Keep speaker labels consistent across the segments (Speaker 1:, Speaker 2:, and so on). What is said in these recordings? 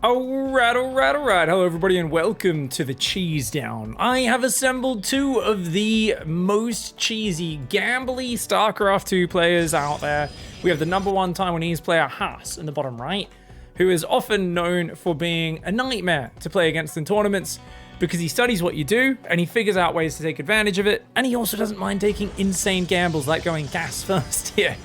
Speaker 1: Alright. Hello everybody and welcome to the Cheese Down. I have assembled two of the most cheesy, gambly StarCraft 2 players out there. We have the number one Taiwanese player, Haas, in the bottom right, who is often known for being a nightmare to play against in tournaments because he studies what you do and he figures out ways to take advantage of it, and he also doesn't mind taking insane gambles like going gas first here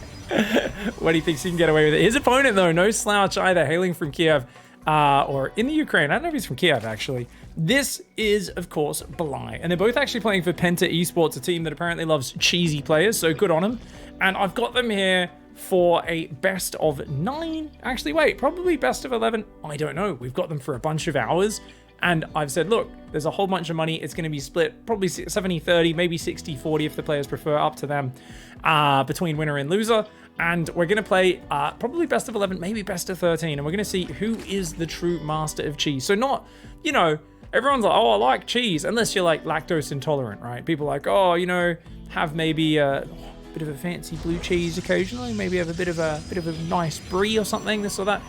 Speaker 1: when he thinks he can get away with it. His opponent, though, no slouch either, hailing from Kiev. Or in the Ukraine. I don't know if he's from Kiev, actually. This is, of course, Bly. And they're both actually playing for Penta Esports, a team that apparently loves cheesy players, so good on them. And I've got them here for a best of 9. Actually, wait, probably best of 11. I don't know. We've got them for a bunch of hours. And I've said, look, there's a whole bunch of money. It's going to be split probably 70-30, maybe 60-40 if the players prefer, up to them, between winner and loser. And we're going to play probably best of 11, maybe best of 13. And we're going to see who is the true master of cheese. So not, you know, everyone's like, oh, I like cheese. Unless you're like lactose intolerant, right? People are like, oh, you know, have maybe a bit of a fancy blue cheese occasionally. Maybe have a bit of a nice brie or something, this or that.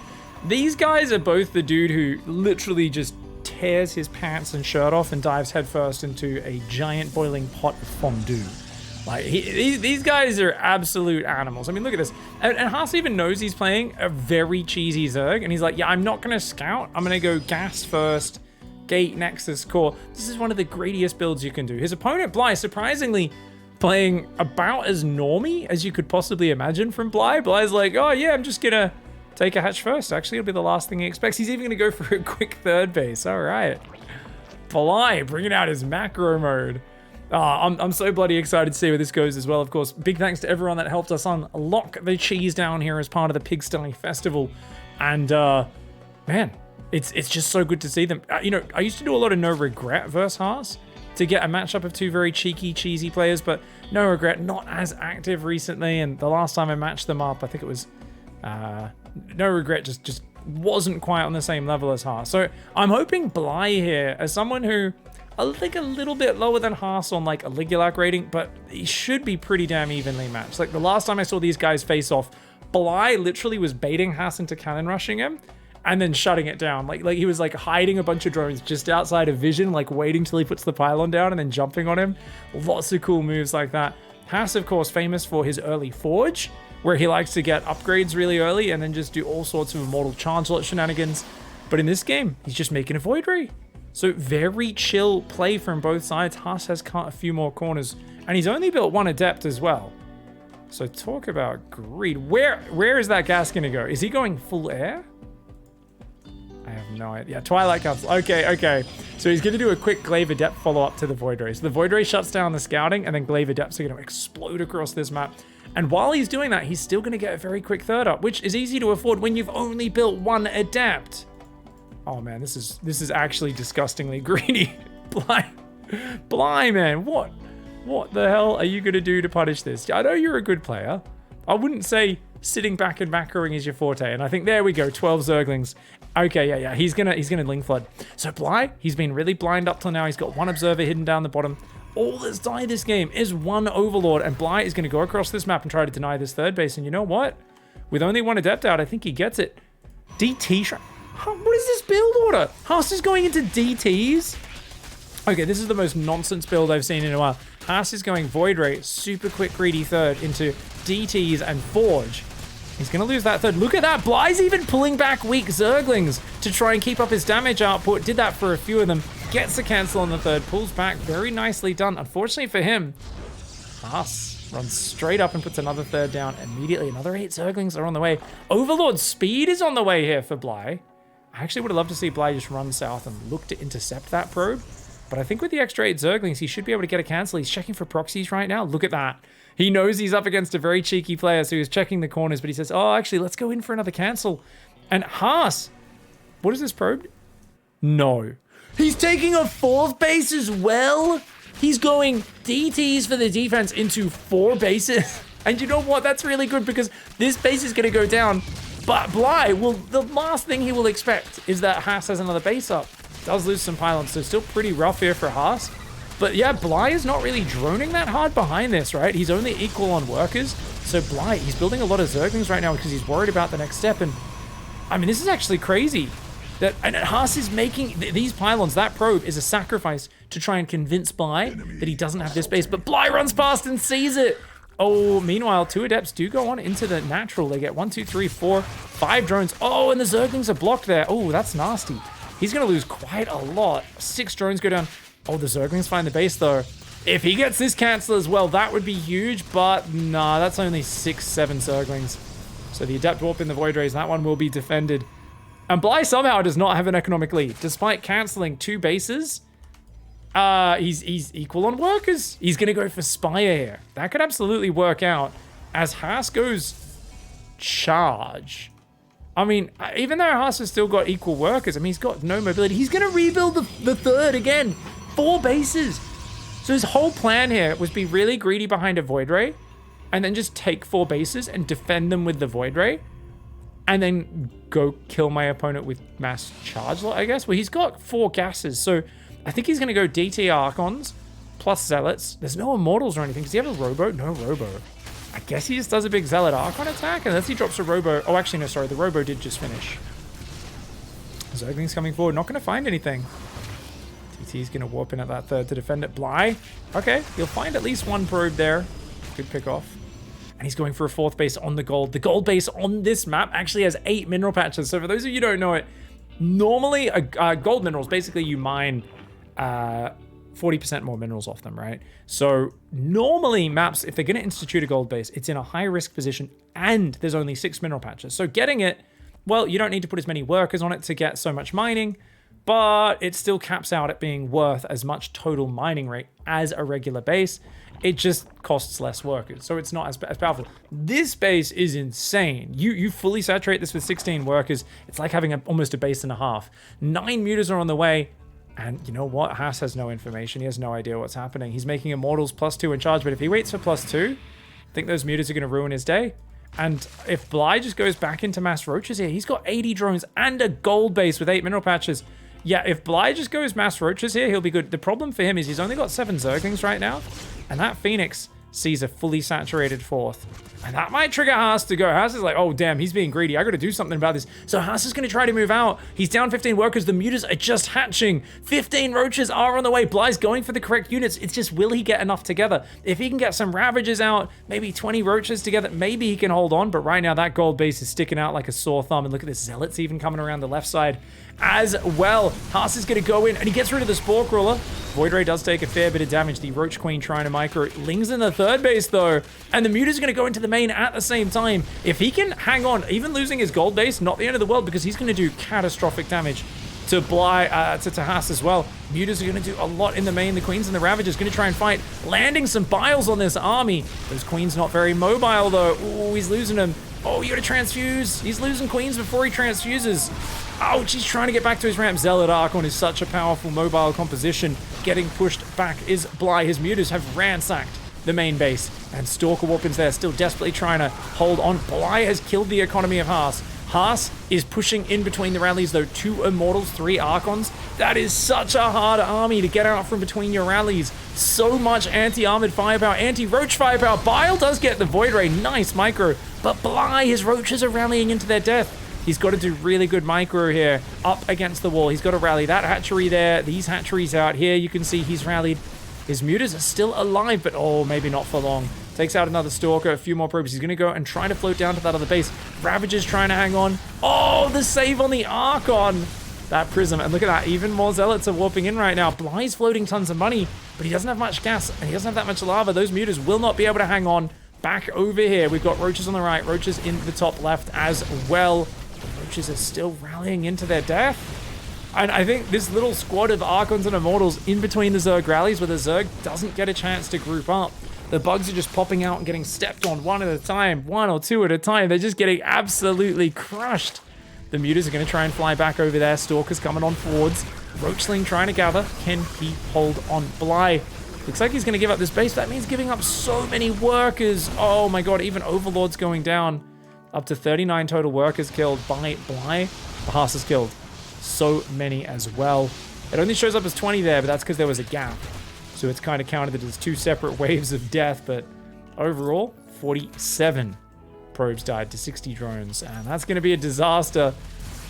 Speaker 1: These guys are both the dude who literally just tears his pants and shirt off and dives headfirst into a giant boiling pot of fondue. Like, these guys are absolute animals. I mean, look at this. And Haas even knows he's playing a very cheesy Zerg. And he's like, yeah, I'm not going to scout. I'm going to go gas first, gate, Nexus, core. This is one of the greediest builds you can do. His opponent, Bly, surprisingly playing about as normie as you could possibly imagine from Bly. Bly's like, oh, yeah, I'm just going to take a hatch first. Actually, it'll be the last thing he expects. He's even going to go for a quick third base. All right. Bly bringing out his macro mode. I'm so bloody excited to see where this goes as well, of course. Big thanks to everyone that helped us unlock the cheese down here as part of the Pigsty Festival. And, man, it's just so good to see them. You know, I used to do a lot of No Regret versus Haas to get a matchup of two very cheeky, cheesy players, but No Regret not as active recently. And the last time I matched them up, I think it was, No Regret just wasn't quite on the same level as Haas. So I'm hoping Bly here, as someone who I think a little bit lower than Haas on like a Ligulac rating, but he should be pretty damn evenly matched. Like the last time I saw these guys face off, Bly literally was baiting Haas into cannon rushing him and then shutting it down. Like he was like hiding a bunch of drones just outside of vision, like waiting till he puts the pylon down and then jumping on him. Lots of cool moves like that. Haas, of course, famous for his early Forge, where he likes to get upgrades really early and then just do all sorts of Immortal Chancellor shenanigans. But in this game, he's just making a Void Ray. So very chill play from both sides. Haas has cut a few more corners, and he's only built one Adept as well. So talk about greed. Where is that gas going to go? Is he going full air? I have no idea. Yeah, Twilight Council. Okay. So he's going to do a quick Glaive Adept follow-up to the Void Ray. So the Void Ray shuts down the scouting, and then Glaive Adepts are going to explode across this map. And while he's doing that, he's still going to get a very quick third up, which is easy to afford when you've only built one Adept. Oh man, this is actually disgustingly greedy. Bly, man, what the hell are you gonna do to punish this? I know you're a good player. I wouldn't say sitting back and macroing is your forte. And I think there we go, 12 Zerglings. Okay, yeah, he's gonna Ling Flood. So Bly, he's been really blind up till now. He's got one Observer hidden down the bottom. All that's died this game is one Overlord, and Bly is gonna go across this map and try to deny this third base. And you know what? With only one Adept out, I think he gets it. DT. What is this build order? Haas is going into DTs? Okay, this is the most nonsense build I've seen in a while. Haas is going Void Ray, super quick greedy third into DTs and Forge. He's going to lose that third. Look at that. Bly's even pulling back weak Zerglings to try and keep up his damage output. Did that for a few of them. Gets the cancel on the third. Pulls back. Very nicely done. Unfortunately for him, Haas runs straight up and puts another third down immediately. Another 8 Zerglings are on the way. Overlord speed is on the way here for Bly. I actually would have loved to see Bly just run south and look to intercept that probe. But I think with the extra 8 Zerglings, he should be able to get a cancel. He's checking for proxies right now. Look at that. He knows he's up against a very cheeky player, so he's checking the corners. But he says, oh, actually, let's go in for another cancel. And Haas, what is this probe? No. He's taking a 4th base as well. He's going DTs for the defense into 4 bases. And you know what? That's really good because this base is going to go down. But Bly, the last thing he will expect is that Haas has another base up. Does lose some pylons, so still pretty rough here for Haas. But yeah, Bly is not really droning that hard behind this, right? He's only equal on workers. So Bly, he's building a lot of Zerglings right now because he's worried about the next step. And I mean, this is actually crazy. And Haas is making these pylons, that probe is a sacrifice to try and convince Bly that he doesn't have this base, but Bly runs past and sees it. Oh, meanwhile, 2 Adepts do go on into the natural. They get 1, 2, 3, 4, 5 drones. Oh, and the Zerglings are blocked there. Oh, that's nasty. He's going to lose quite a lot. 6 drones go down. Oh, the Zerglings find the base, though. If he gets this cancel as well, that would be huge, but nah, that's only 6, 7 Zerglings. So the Adept Warp in the Void Rays, that one will be defended. And Bly somehow does not have an economic lead. Despite canceling 2 bases, he's equal on workers. He's going to go for Spire here. That could absolutely work out as Haas goes charge. I mean, even though Haas has still got equal workers, I mean, he's got no mobility. He's going to rebuild the third again. 4 bases. So his whole plan here was be really greedy behind a Void Ray and then just take 4 bases and defend them with the Void Ray. And then go kill my opponent with mass charge, I guess. Well, he's got 4 gases, so I think he's going to go DT Archons plus Zealots. There's no Immortals or anything. Does he have a Robo? No Robo. I guess he just does a big Zealot Archon attack, unless he drops a Robo. Oh, actually, no, sorry. The Robo did just finish. Zergling's coming forward. Not going to find anything. TT's going to warp in at that third to defend it. Bly. Okay, he'll find at least 1 probe there. Good pick off. And he's going for a 4th base on the gold. The gold base on this map actually has 8 mineral patches. So for those of you who don't know it, normally gold minerals, basically you mine 40% more minerals off them, right? So normally maps, if they're going to institute a gold base, it's in a high risk position and there's only 6 mineral patches. So getting it, well, you don't need to put as many workers on it to get so much mining, but it still caps out at being worth as much total mining rate as a regular base. It just costs less workers, so it's not as powerful. This base is insane. You fully saturate this with 16 workers. It's like having almost a base and a half. 9 mutas are on the way, and you know what? Haas has no information. He has no idea what's happening. He's making Immortals +2 in charge, but if he waits for +2, I think those mutas are going to ruin his day. And if Bly just goes back into mass roaches here, he's got 80 drones and a gold base with 8 mineral patches. Yeah, if Bly just goes mass roaches here, he'll be good. The problem for him is he's only got 7 Zerglings right now. And that Phoenix sees a fully saturated 4th. And that might trigger Haas to go. Haas is like, oh, damn, he's being greedy. I got to do something about this. So Haas is going to try to move out. He's down 15 workers. The mutas are just hatching. 15 roaches are on the way. Bly's going for the correct units. It's just, will he get enough together? If he can get some Ravagers out, maybe 20 roaches together, maybe he can hold on. But right now, that gold base is sticking out like a sore thumb. And look at this. Zealots even coming around the left side as well. Haas is going to go in, and he gets rid of the Spore Crawler. Void Ray does take a fair bit of damage. The Roach Queen trying to micro. Ling's in the 3rd base, though. And the mutas are going to go into the main at the same time. If he can hang on, even losing his gold base, not the end of the world, because he's going to do catastrophic damage to Bly, to Haas as well. Mutas are going to do a lot in the main. The Queens and the Ravagers going to try and fight, landing some biles on this army. Those Queens not very mobile, though. Ooh, he's losing them. Oh, you got to transfuse. He's losing Queens before he transfuses. Ouch, he's trying to get back to his ramp. Zealot Archon is such a powerful mobile composition. Getting pushed back is Bly. His mutas have ransacked the main base. And Stalker Warpins there, still desperately trying to hold on. Bly has killed the economy of Haas. Haas is pushing in between the rallies, though. 2 Immortals, 3 Archons. That is such a hard army to get out from between your rallies. So much anti-armored firepower, anti-roach firepower. Bile does get the Void Ray. Nice micro. But Bly, his roaches are rallying into their death. He's got to do really good micro here, up against the wall. He's got to rally that hatchery there, these hatcheries out here. You can see he's rallied. His mutas are still alive, but oh, maybe not for long. Takes out another Stalker, a few more probes. He's going to go and try to float down to that other base. Ravager's trying to hang on. Oh, the save on the Archon. That Prism, and look at that, even more Zealots are warping in right now. Bly's floating tons of money, but he doesn't have much gas, and he doesn't have that much lava. Those mutas will not be able to hang on. Back over here, we've got roaches on the right, roaches in the top left as well. Roaches are still rallying into their death. And I think this little squad of Archons and Immortals in between the Zerg rallies where the Zerg doesn't get a chance to group up. The bugs are just popping out and getting stepped on one at a time, 1 or 2 at a time. They're just getting absolutely crushed. The mutas are going to try and fly back over there. Stalker's coming on forwards. Roachling trying to gather. Can he hold on Bly? Looks like he's going to give up this base. That means giving up so many workers. Oh my god, even Overlord's going down. Up to 39 total workers killed by Bly. Haas is killed. So many as well. It only shows up as 20 there, but that's because there was a gap. So it's kind of counted as 2 separate waves of death, but overall, 47 probes died to 60 drones, and that's going to be a disaster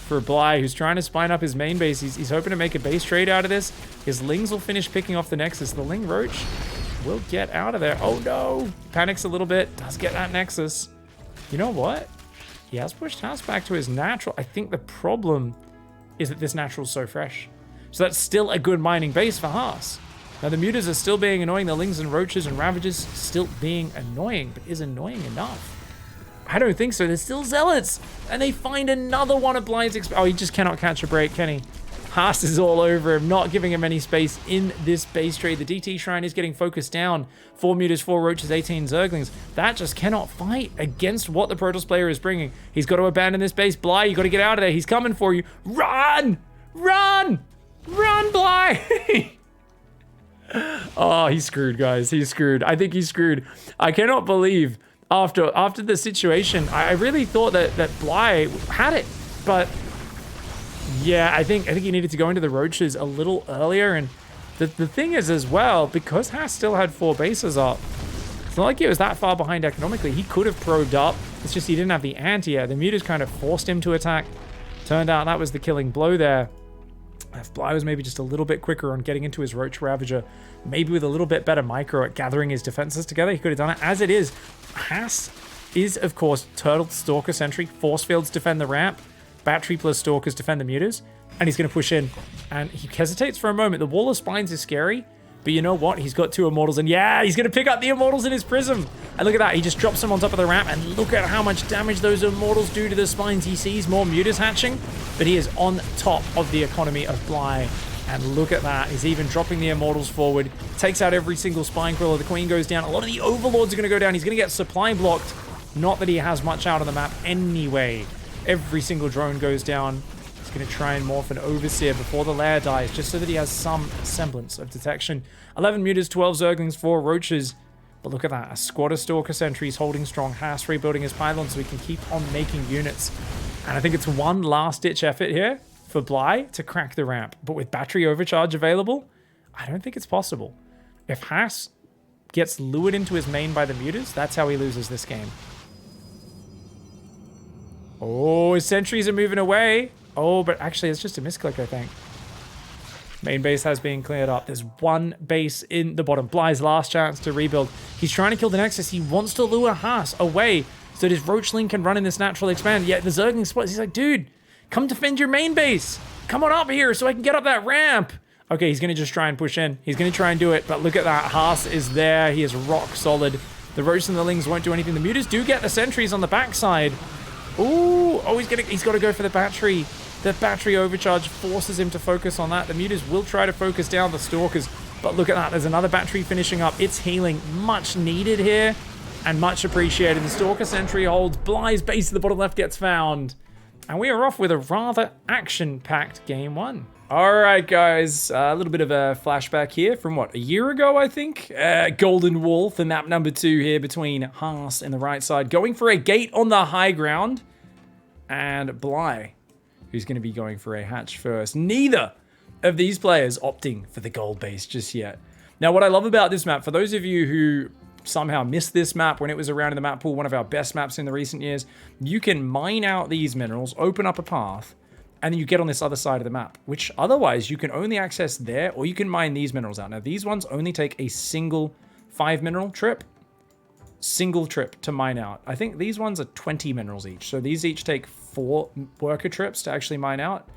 Speaker 1: for Bly, who's trying to spine up his main base. He's hoping to make a base trade out of this. His Lings will finish picking off the Nexus. The Ling Roach will get out of there. Oh no! Panics a little bit. Does get that Nexus. You know what? He has pushed Haas back to his natural. I think the problem is that this natural is so fresh. So that's still a good mining base for Haas. Now the Mutas are still being annoying. The Lings and Roaches and Ravagers still being annoying, but is annoying enough? I don't think so. There's still Zealots. And they find another one of Bly's Oh, he just cannot catch a break, can he? Haas is all over him, not giving him any space in this base trade. The DT Shrine is getting focused down. 4 Mutas, 4 Roaches, 18 Zerglings. That just cannot fight against what the Protoss player is bringing. He's got to abandon this base. Bly, you got to get out of there. He's coming for you. Run! Run! Run, Bly! Oh, he's screwed, guys. He's screwed. I think he's screwed. I cannot believe after the situation, I really thought that Bly had it, but yeah, I think he needed to go into the Roaches a little earlier. And the thing is as well, because Haas still had 4 bases up, it's not like he was that far behind economically. He could have probed up. It's just he didn't have the anti-air. The Mutas kind of forced him to attack. Turned out that was the killing blow there. If Bly was maybe just a little bit quicker on getting into his Roach Ravager, maybe with a little bit better micro at gathering his defenses together, he could have done it. As it is, Haas is, of course, Turtle, Stalker, Sentry. Force Fields defend the ramp. Battery plus Stalkers defend the Mutas. And he's going to push in. And he hesitates for a moment. The Wall of Spines is scary. But you know what? He's got 2 Immortals. And yeah, he's going to pick up the Immortals in his Prism. And look at that. He just drops them on top of the ramp. And look at how much damage those Immortals do to the Spines. He sees more Mutas hatching. But he is on top of the economy of Bly. And look at that. He's even dropping the Immortals forward. Takes out every single Spine Crawler. The Queen goes down. A lot of the Overlords are going to go down. He's going to get supply blocked. Not that he has much out on the map anyway. Every single drone goes down. He's going to try and morph an Overseer before the lair dies, just so that he has some semblance of detection. 11 Mutas, 12 Zerglings, 4 Roaches. But look at that. A squad of Stalker Sentries holding strong. Haas rebuilding his pylon so he can keep on making units. And I think it's one last-ditch effort here for Bly to crack the ramp. But with battery overcharge available, I don't think it's possible. If Haas gets lured into his main by the Mutas, that's how he loses this game. Oh, his sentries are moving away. Oh, but actually it's just a misclick, I think. Main base has been cleared up. There's 1 base in the bottom. Bly's last chance to rebuild. He's trying to kill the Nexus. He wants to lure Haas away so that his Roachling can run in this natural expand. Yet the Zergling spots. He's like, dude, come defend your main base. Come on up here so I can get up that ramp. Okay, he's going to just try and push in. He's going to try and do it. But look at that. Haas is there. He is rock solid. The Roach and the Lings won't do anything. The Mutas do get the sentries on the backside. Ooh, oh, he's got to go for the battery. The battery overcharge forces him to focus on that. The Mutas will try to focus down the Stalkers, but look at that. There's another battery finishing up. It's healing. Much needed here and much appreciated. The Stalker Sentry holds. Bly's base at the bottom left gets found. And we are off with a rather action-packed game 1. All right, guys, a little bit of a flashback here from, what, a year ago, I think? Golden Wall for map number 2 here between Haas and the right side. Going for a gate on the high ground. And Bly, who's going to be going for a hatch first. Neither of these players opting for the gold base just yet. Now, what I love about this map, for those of you who somehow missed this map when it was around in the map pool, one of our best maps in the recent years, you can mine out these minerals, open up a path, and then you get on this other side of the map, which otherwise you can only access there, or you can mine these minerals out. Now, these ones only take a single 5 mineral trip. Single trip to mine out. I think these ones are 20 minerals each. So these each take 4 worker trips to actually mine out.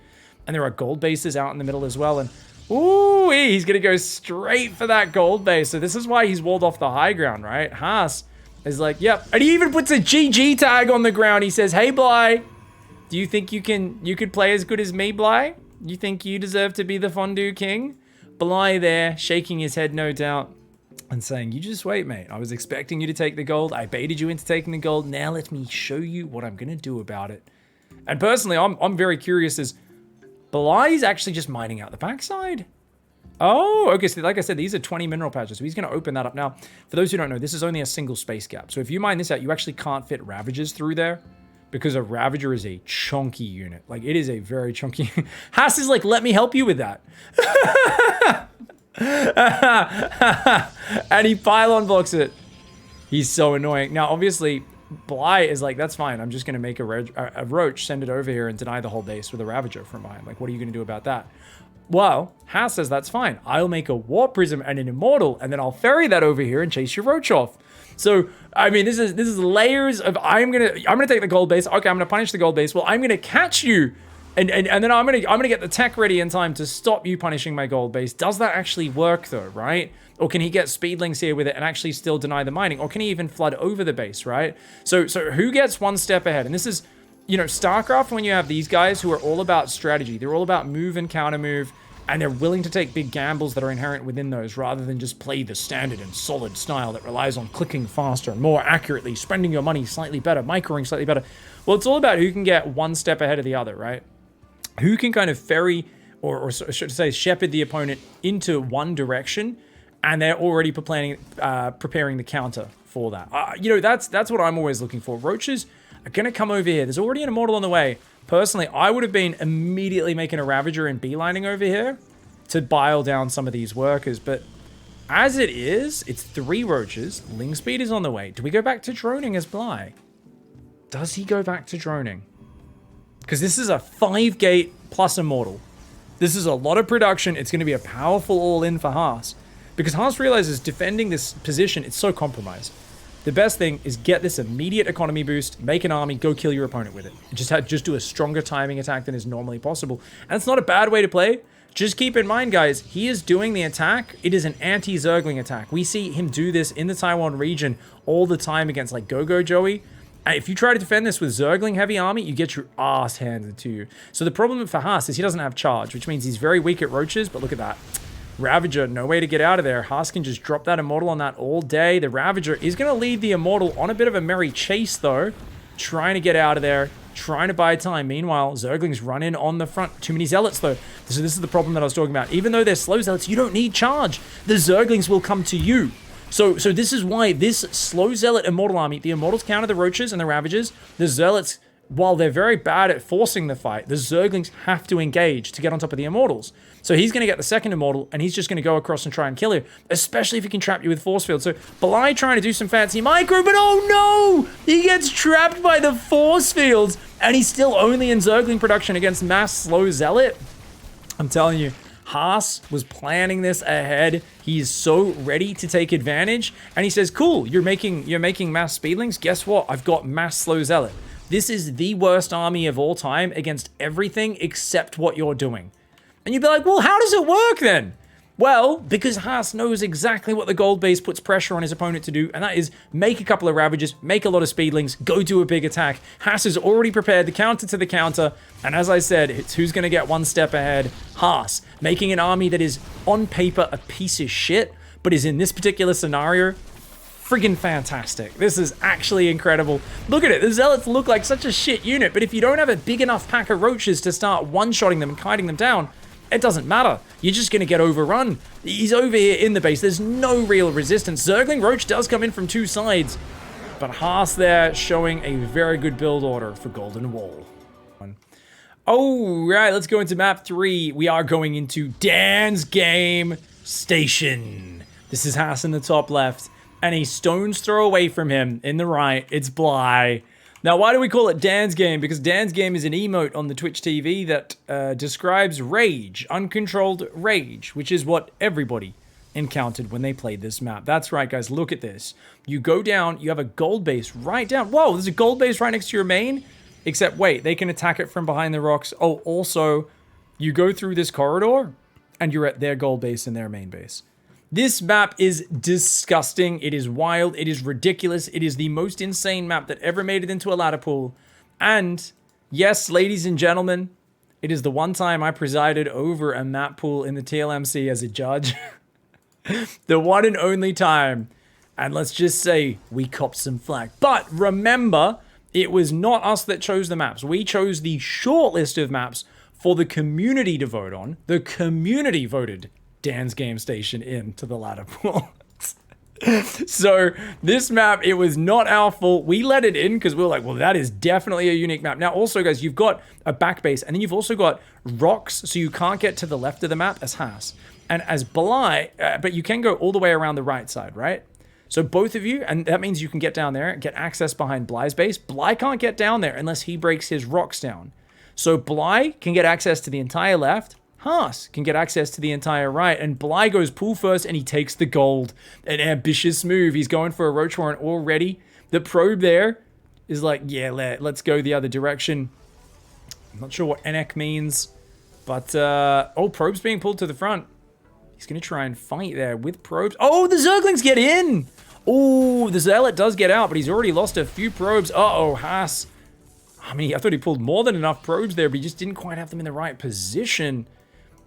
Speaker 1: And there are gold bases out in the middle as well. And ooh, he's going to go straight for that gold base. So this is why he's walled off the high ground, right? Haas is like, yep. And he even puts a GG tag on the ground. He says, hey, Bly, do you think you could play as good as me, Bly? You think you deserve to be the fondue king? Bly there, shaking his head, no doubt, and saying, you just wait, mate. I was expecting you to take the gold. I baited you into taking the gold. Now let me show you what I'm going to do about it. And personally, I'm very curious as Bly's actually just mining out the backside. Oh, okay. So like I said, these are 20 mineral patches. So he's going to open that up. Now, for those who don't know, this is only a single space gap. So if you mine this out, you actually can't fit Ravagers through there because a Ravager is a chunky unit. Like, it is a very chunky. Haas is like, let me help you with that. And he pylon blocks it. He's so annoying. Now, obviously, Bly is like, that's fine. I'm just going to make a Roach, send it over here and deny the whole base with a Ravager from behind. Like, what are you going to do about that? Well, Haas says that's fine. I'll make a Warp Prism and an Immortal, and then I'll ferry that over here and chase your Roach off. So, I mean, this is layers of I'm gonna take the gold base. Okay, I'm gonna punish the gold base. Well, I'm gonna catch you, and then I'm gonna get the tech ready in time to stop you punishing my gold base. Does that actually work though, right? Or can he get speedlings here with it and actually still deny the mining? Or can he even flood over the base, right? So who gets one step ahead? And this is, you know, StarCraft, when you have these guys who are all about strategy, they're all about move and counter move, and they're willing to take big gambles that are inherent within those rather than just play the standard and solid style that relies on clicking faster and more accurately, spending your money slightly better, microing slightly better. Well, it's all about who can get one step ahead of the other, right? Who can kind of ferry, or should I say, shepherd the opponent into one direction, and they're already preparing the counter for that. You know, that's what I'm always looking for. Roaches are going to come over here. There's already an Immortal on the way. Personally, I would have been immediately making a Ravager and beelining over here to bile down some of these workers. But as it is, it's 3 Roaches. Ling Speed is on the way. Do we go back to droning as Bly? Does he go back to droning? Because this is a 5-gate plus Immortal. This is a lot of production. It's going to be a powerful all-in for Haas. Because Haas realizes defending this position, it's so compromised. The best thing is get this immediate economy boost, make an army, go kill your opponent with it. Just do a stronger timing attack than is normally possible. And it's not a bad way to play. Just keep in mind, guys, he is doing the attack. It is an anti-Zergling attack. We see him do this in the Taiwan region all the time against like Go-Go Joey. If you try to defend this with Zergling heavy army, you get your ass handed to you. So the problem for Haas is he doesn't have charge, which means he's very weak at Roaches, but look at that. Ravager, no way to get out of there. Haas can just drop that Immortal on that all day. The Ravager is going to lead the Immortal on a bit of a merry chase, though. Trying to get out of there. Trying to buy time. Meanwhile, Zerglings run in on the front. Too many Zealots, though. So this is the problem that I was talking about. Even though they're slow Zealots, you don't need charge. The Zerglings will come to you. So this is why this slow Zealot Immortal army, the Immortals counter the Roaches and the Ravagers. The Zealots, while they're very bad at forcing the fight, the Zerglings have to engage to get on top of the Immortals. So he's going to get the second Immortal, and he's just going to go across and try and kill you, especially if he can trap you with Force Field. So Bly trying to do some fancy micro, but oh no! He gets trapped by the Force Fields, and he's still only in Zergling production against mass slow Zealot. I'm telling you, Haas was planning this ahead. He is so ready to take advantage, and he says, cool, you're making mass Speedlings? Guess what? I've got mass slow Zealot. This is the worst army of all time against everything except what you're doing. And you'd be like, well, how does it work then? Well, because Haas knows exactly what the gold base puts pressure on his opponent to do, and that is make a couple of Ravagers, make a lot of Speedlings, go do a big attack. Haas has already prepared the counter to the counter, and as I said, it's who's going to get one step ahead? Haas, making an army that is on paper a piece of shit, but is in this particular scenario friggin' fantastic. This is actually incredible. Look at it. The Zealots look like such a shit unit, but if you don't have a big enough pack of Roaches to start one-shotting them and kiting them down, it doesn't matter. You're just going to get overrun. He's over here in the base. There's no real resistance. Zergling Roach does come in from 2 sides, but Haas there showing a very good build order for Golden Wall. All right, let's go into map 3. We are going into Dan's Game Station. This is Haas in the top left, and a stone's throw away from him in the right, it's Bly. Now, why do we call it Dan's Game? Because Dan's Game is an emote on the Twitch TV that describes rage, uncontrolled rage, which is what everybody encountered when they played this map. That's right, guys. Look at this. You go down, you have a gold base right down. Whoa, there's a gold base right next to your main? Except, wait, they can attack it from behind the rocks. Oh, also, you go through this corridor, and you're at their gold base and their main base. This map is disgusting. It is wild. It is ridiculous. It is the most insane map that ever made it into a ladder pool. And yes, ladies and gentlemen, it is the one time I presided over a map pool in the TLMC as a judge. The one and only time. And let's just say we copped some flack. But remember, it was not us that chose the maps. We chose the short list of maps for the community to vote on. The community voted Dan's Game Station into the ladder pool. So this map, it was not our fault. We let it in because we were like, well, that is definitely a unique map. Now, also, guys, you've got a back base, and then you've also got rocks, so you can't get to the left of the map as Haas. And as Bly, but you can go all the way around the right side, right? So both of you, and that means you can get down there and get access behind Bly's base. Bly can't get down there unless he breaks his rocks down. So Bly can get access to the entire left. Haas can get access to the entire right. And Bly goes pool first and he takes the gold. An ambitious move. He's going for a Roach Warren already. The probe there is like, yeah, let's go the other direction. I'm not sure what Enek means. But, oh, probe's being pulled to the front. He's going to try and fight there with probes. Oh, the Zerglings get in! Oh, the Zealot does get out, but he's already lost a few probes. Uh-oh, Haas. I mean, I thought he pulled more than enough probes there, but he just didn't quite have them in the right position.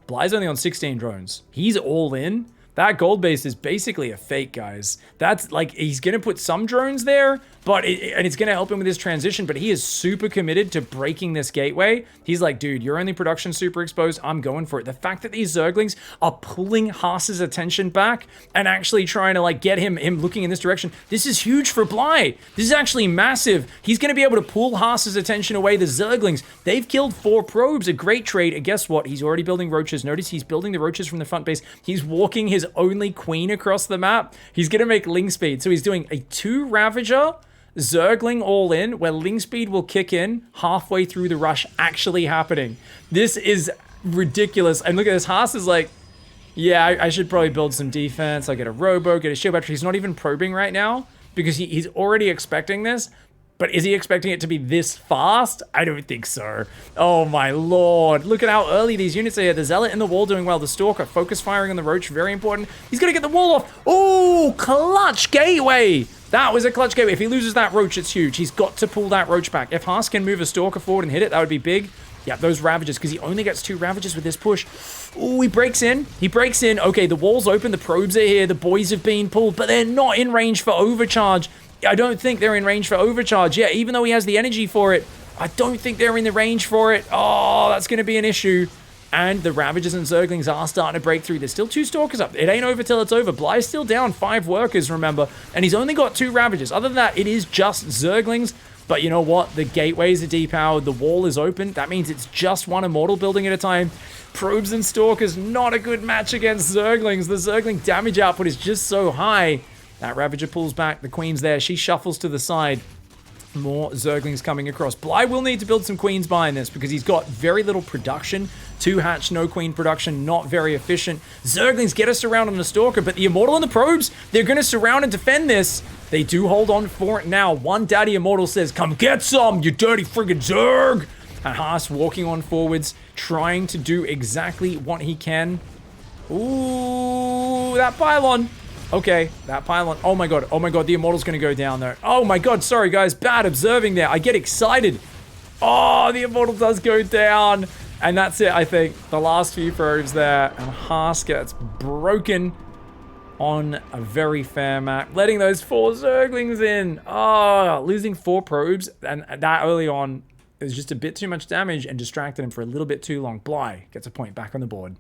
Speaker 1: Bly's only on 16 drones. He's all in. That gold base is basically a fake, guys. That's like, he's going to put some drones there, but it's going to help him with his transition, but he is super committed to breaking this gateway. He's like, dude, you're only production super exposed. I'm going for it. The fact that these Zerglings are pulling Haas's attention back and actually trying to like get him looking in this direction, this is huge for Bly. This is actually massive. He's going to be able to pull Haas's attention away. The Zerglings, they've killed 4 probes, a great trade. And guess what? He's already building roaches. Notice he's building the roaches from the front base. He's walking his only queen across the map. He's going to make Ling Speed. So he's doing a 2 Ravager, Zergling all in, where Ling Speed will kick in halfway through the rush actually happening. This is ridiculous. And look at this. Haas is like, yeah, I should probably build some defense. I'll get a Robo, get a shield battery. He's not even probing right now because he's already expecting this. But is he expecting it to be this fast? I don't think so. Oh my lord. Look at how early these units are here. The Zealot in the wall doing well. The Stalker focus firing on the Roach. Very important. He's going to get the wall off. Oh, clutch gateway. That was a clutch gateway. If he loses that Roach, it's huge. He's got to pull that Roach back. If Haas can move a Stalker forward and hit it, that would be big. Yeah, those Ravages, because he only gets 2 Ravages with this push. Oh, he breaks in. He breaks in. Okay, the wall's open. The probes are here. The boys have been pulled, but they're not in range for overcharge. I don't think they're in range for overcharge. Yeah, even though he has the energy for it, I don't think they're in the range for it. Oh, that's going to be an issue. And the Ravagers and Zerglings are starting to break through. There's still 2 Stalkers up. It ain't over till it's over. Bly's still down 5 workers, remember. And he's only got 2 Ravagers. Other than that, it is just Zerglings. But you know what? The gateways are depowered. The wall is open. That means it's just 1 Immortal building at a time. Probes and Stalkers, not a good match against Zerglings. The Zergling damage output is just so high. That Ravager pulls back. The Queen's there. She shuffles to the side. More Zerglings coming across. Bly will need to build some Queens behind this because he's got very little production. 2 hatch, no Queen production, not very efficient. Zerglings get us around on the Stalker, but the Immortal and the Probes, they're going to surround and defend this. They do hold on for it now. One Daddy Immortal says, come get some, you dirty friggin' Zerg. And Haas walking on forwards, trying to do exactly what he can. Ooh, that pylon. Okay, that pylon. Oh my god, the Immortal's gonna go down there. Oh my god, sorry guys, bad observing there. I get excited. Oh, the Immortal does go down. And that's it, I think. The last few probes there. And Haas gets broken on a very fair map. Letting those 4 Zerglings in. Oh, losing 4 probes and that early on is just a bit too much damage and distracted him for a little bit too long. Bly gets a point back on the board.